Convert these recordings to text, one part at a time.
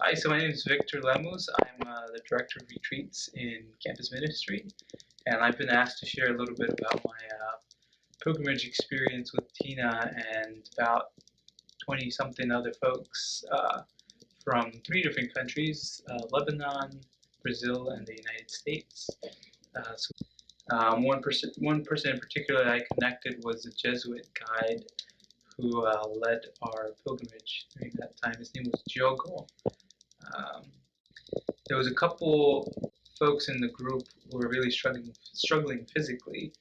Hi, so my name is Victor Lemus. I'm the Director of Retreats in Campus Ministry, and I've been asked to share a little bit about my pilgrimage experience with Tina and about 20-something other folks from 3 different countries, Lebanon, Brazil, and the United States. One person in particular that I connected was a Jesuit guide who led our pilgrimage during that time. His name was Diogo. Um, there was a couple folks in the group who were really struggling physically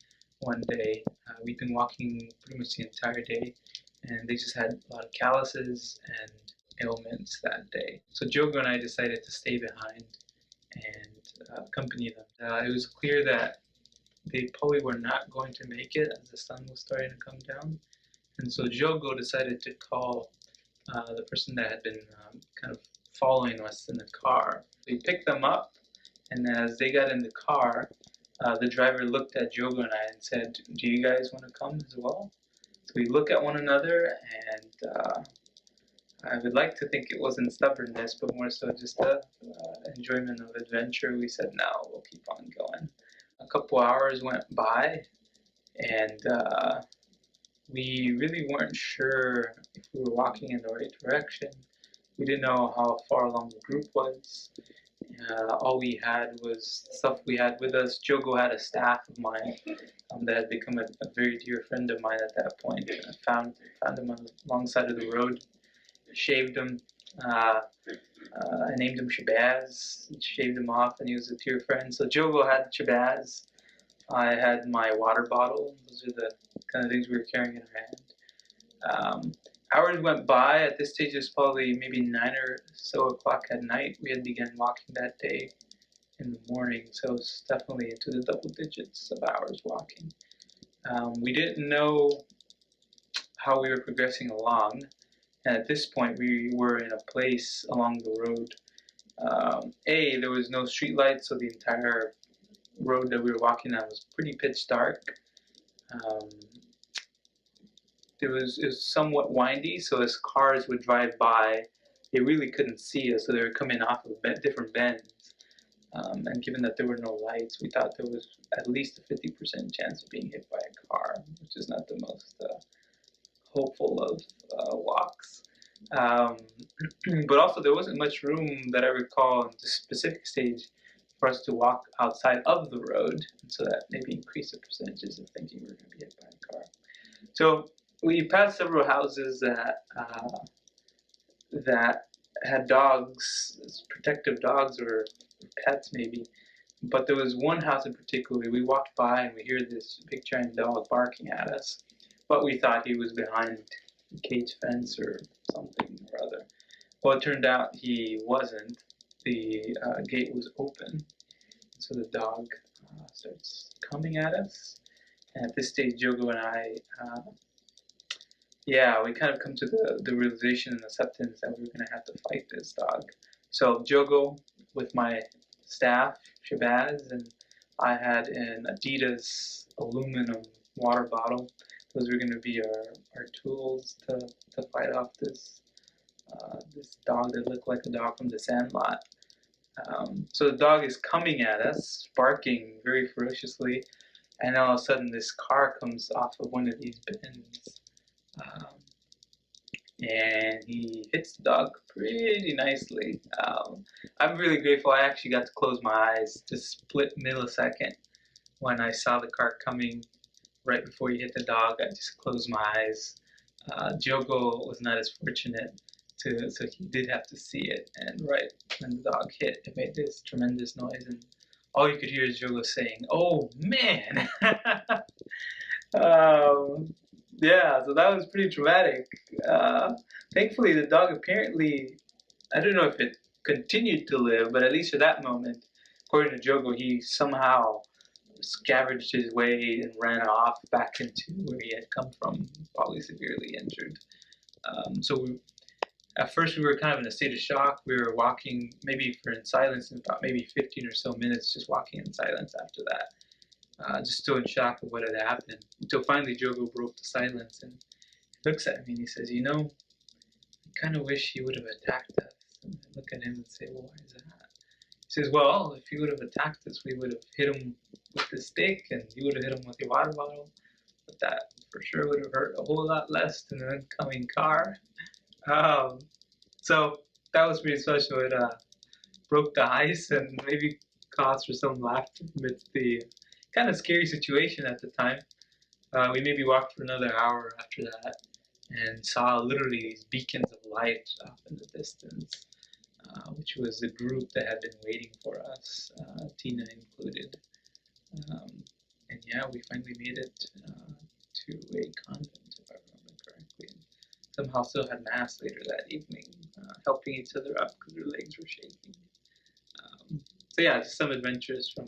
one day. We'd been walking pretty much the entire day, and they just had a lot of calluses and ailments that day. So Diogo and I decided to stay behind and accompany them. It was clear that they probably were not going to make it as the sun was starting to come down, and so Diogo decided to call the person that had been kind of following us in the car. We picked them up, and as they got in the car, the driver looked at Diogo and I and said, "Do you guys want to come as well?" So we look at one another, and I would like to think it wasn't stubbornness, but more so just a enjoyment of adventure. We said, "No, we'll keep on going." A couple hours went by, and we really weren't sure if we were walking in the right direction. We didn't know how far along the group was. All we had was stuff we had with us. Diogo had a staff of mine that had become a very dear friend of mine at that point. I found him on the wrong side of the road, shaved him. I named him Shabazz, shaved him off, and he was a dear friend. So Diogo had Shabazz. I had my water bottle. Those are the kind of things we were carrying in our hand. Hours went by. At this stage, it was probably maybe 9 or so o'clock at night. We had begun walking that day in the morning, so it was definitely into the double digits of hours walking. We didn't know how we were progressing along, and at this point, we were in a place along the road. There was no street lights, so the entire road that we were walking on was pretty pitch dark. It was somewhat windy, so as cars would drive by, they really couldn't see us, so they were coming off of different bends. And given that there were no lights, we thought there was at least a 50% chance of being hit by a car, which is not the most hopeful of walks. But also, there wasn't much room that I recall in this specific stage for us to walk outside of the road, and so that maybe increased the percentages of thinking we were going to be hit by a car. So we passed several houses that had dogs, protective dogs or pets maybe, but there was one house in particular. We walked by and we hear this big giant dog barking at us, but we thought he was behind a cage fence or something or other. Well, it turned out he wasn't. The gate was open, so the dog starts coming at us. And at this stage, Diogo and I, we kind of come to the realization and acceptance that we were going to have to fight this dog. So Diogo, with my staff, Shabazz, and I had an Adidas aluminum water bottle. Those were going to be our tools to fight off this dog that looked like a dog from the Sandlot. So the dog is coming at us, barking very ferociously, and all of a sudden this car comes off of one of these bends, and he hits the dog pretty nicely. I'm really grateful I actually got to close my eyes just split millisecond when I saw the car coming right before he hit the dog. I just closed my eyes. Diogo was not as fortunate, so he did have to see it, and right when the dog hit, it made this tremendous noise, and all you could hear is Diogo saying, "Oh man!" So that was pretty traumatic. Thankfully, the dog apparently, I don't know if it continued to live, but at least at that moment, according to Diogo, he somehow scavenged his way and ran off back into where he had come from, probably severely injured. At first we were kind of in a state of shock. We were walking maybe in silence in about maybe 15 or so minutes, just walking in silence after that. Just still in shock of what had happened. Until finally Diogo broke the silence and he looks at me and he says, "You know, I kind of wish he would have attacked us." And I look at him and say, well, why is that? He says, well, if you would have attacked us, we would have hit him with the stick, and you would have hit him with your water bottle. But that for sure would have hurt a whole lot less than an oncoming car. Um, so that was pretty special. It broke the ice and maybe caused for some laughter amidst the kind of scary situation at the time. We maybe walked for another hour after that and saw literally these beacons of light off in the distance, which was the group that had been waiting for us, Tina included. Um, and yeah, we finally made it to a convent, if I remember correctly. And somehow still had mass later that evening, helping each other up because their legs were shaking. So yeah, just some adventures from